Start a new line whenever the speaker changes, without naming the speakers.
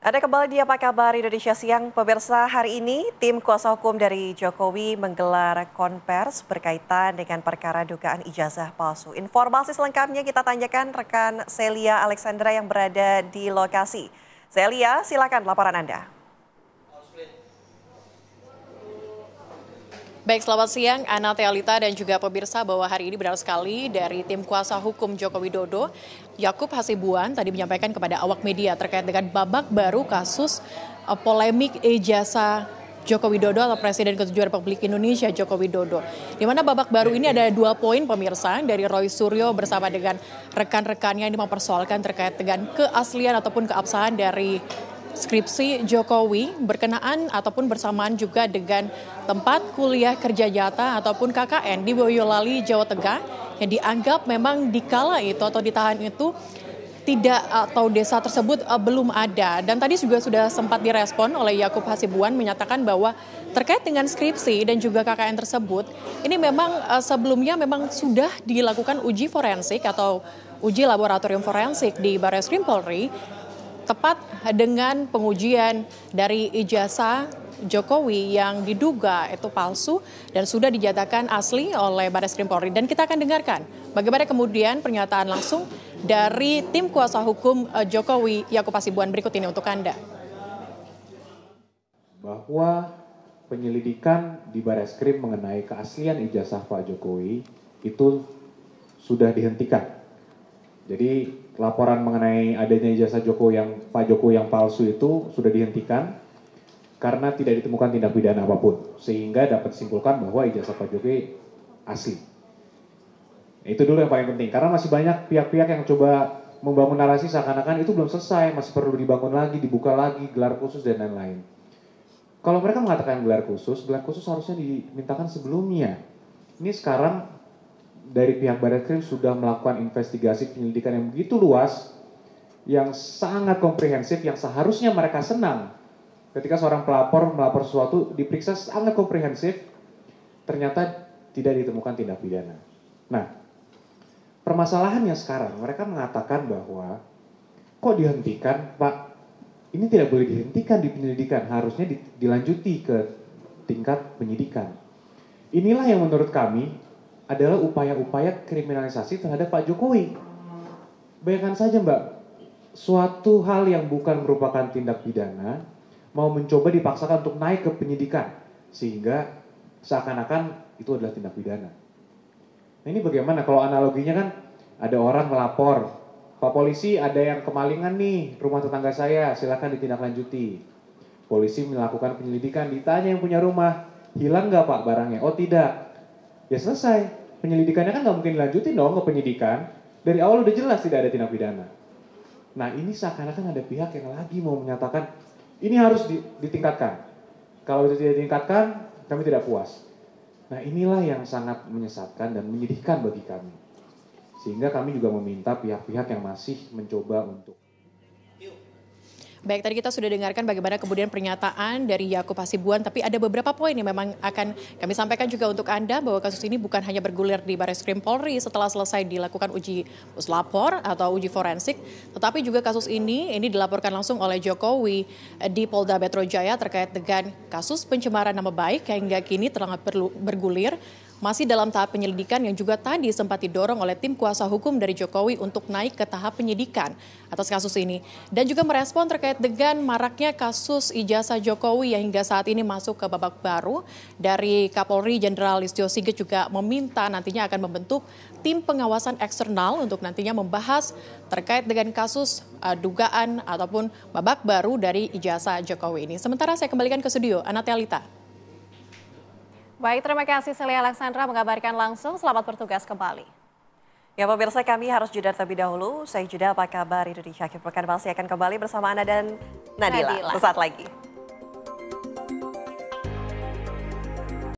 Ada kembali di Apa Kabar Indonesia Siang. Pemirsa, hari ini tim kuasa hukum dari Jokowi menggelar konvers berkaitan dengan perkara dugaan ijazah palsu. Informasi selengkapnya kita tanyakan rekan Celia Alexandra yang berada di lokasi. Celia, silakan laporan Anda.
Baik, selamat siang Ana Tealita dan juga pemirsa bahwa hari ini benar sekali dari tim kuasa hukum Joko Widodo, Yakub Hasibuan tadi menyampaikan kepada awak media terkait dengan babak baru kasus polemik ijazah Joko Widodo atau Presiden ke-7 Republik Indonesia Joko Widodo. Di mana babak baru ini ada 2 poin pemirsa dari Roy Suryo bersama dengan rekan-rekannya ini mempersoalkan terkait dengan keaslian ataupun keabsahan dari skripsi Jokowi berkenaan ataupun bersamaan juga dengan tempat kuliah kerja nyata ataupun KKN di Boyolali, Jawa Tengah yang dianggap memang dikala itu atau ditahan itu tidak atau desa tersebut belum ada. Dan tadi juga sudah sempat direspon oleh Yakub Hasibuan menyatakan bahwa terkait dengan skripsi dan juga KKN tersebut ini memang sebelumnya memang sudah dilakukan uji forensik atau uji laboratorium forensik di Barreskrim Polri tepat dengan pengujian dari ijazah Jokowi yang diduga itu palsu dan sudah dinyatakan asli oleh Barreskrim Polri. Dan kita akan dengarkan bagaimana kemudian pernyataan langsung dari tim kuasa hukum Jokowi Yakub Hasibuan berikut ini untuk Anda.
Bahwa penyelidikan di Barreskrim mengenai keaslian ijazah Pak Jokowi itu sudah dihentikan. Jadi laporan mengenai adanya ijazah Pak Jokowi yang palsu itu sudah dihentikan karena tidak ditemukan tindak pidana apapun, sehingga dapat disimpulkan bahwa ijazah Pak Jokowi asli. Itu dulu yang paling penting, karena masih banyak pihak-pihak yang coba membangun narasi seakan-akan itu belum selesai, masih perlu dibangun lagi, dibuka lagi, gelar khusus dan lain-lain. Kalau mereka mengatakan gelar khusus harusnya dimintakan sebelumnya. Ini sekarang dari pihak Barreskrim sudah melakukan investigasi penyelidikan yang begitu luas, yang sangat komprehensif, yang seharusnya mereka senang. Ketika seorang pelapor melapor sesuatu, diperiksa sangat komprehensif, ternyata tidak ditemukan tindak pidana. Nah, permasalahannya sekarang, mereka mengatakan bahwa, kok dihentikan, Pak? Ini tidak boleh dihentikan di penyelidikan, harusnya dilanjuti ke tingkat penyidikan. Inilah yang menurut kami adalah upaya-upaya kriminalisasi terhadap Pak Jokowi. Bayangkan saja Mbak, suatu hal yang bukan merupakan tindak pidana, mau mencoba dipaksakan untuk naik ke penyidikan, sehingga seakan-akan itu adalah tindak pidana. Nah ini bagaimana kalau analoginya kan, ada orang melapor, Pak Polisi ada yang kemalingan nih, rumah tetangga saya, silakan ditindaklanjuti. Polisi melakukan penyelidikan, ditanya yang punya rumah, hilang nggak Pak barangnya? Oh tidak. Ya selesai, penyelidikannya kan nggak mungkin dilanjutin dong ke penyidikan. Dari awal udah jelas tidak ada tindak pidana. Nah ini seakan-akan ada pihak yang lagi mau menyatakan, ini harus ditingkatkan. Kalau itu tidak ditingkatkan, kami tidak puas. Nah inilah yang sangat menyesatkan dan menyedihkan bagi kami. Sehingga kami juga meminta pihak-pihak yang masih mencoba untuk
Baik, tadi kita sudah dengarkan bagaimana kemudian pernyataan dari Yakub Hasibuan, tapi ada beberapa poin yang memang akan kami sampaikan juga untuk Anda bahwa kasus ini bukan hanya bergulir di Barreskrim Polri setelah selesai dilakukan uji puslapor atau uji forensik, tetapi juga kasus ini dilaporkan langsung oleh Jokowi di Polda Metro Jaya terkait dengan kasus pencemaran nama baik yang hingga kini telah bergulir. Masih dalam tahap penyelidikan yang juga tadi sempat didorong oleh tim kuasa hukum dari Jokowi untuk naik ke tahap penyidikan atas kasus ini. Dan juga merespon terkait dengan maraknya kasus ijazah Jokowi yang hingga saat ini masuk ke babak baru. Dari Kapolri Jenderal Listio Sigit juga meminta nantinya akan membentuk tim pengawasan eksternal untuk nantinya membahas terkait dengan kasus dugaan ataupun babak baru dari ijazah Jokowi ini. Sementara saya kembalikan ke studio, Ana Tealita.
Baik, terima kasih Celia Alexandra mengabarkan langsung. Selamat bertugas kembali.
Ya pemirsa, kami harus jeda terlebih dahulu. Saya jeda Apa Kabar Indonesia. Akhir pekan masih akan kembali bersama Ana dan Nadila. Sesaat lagi.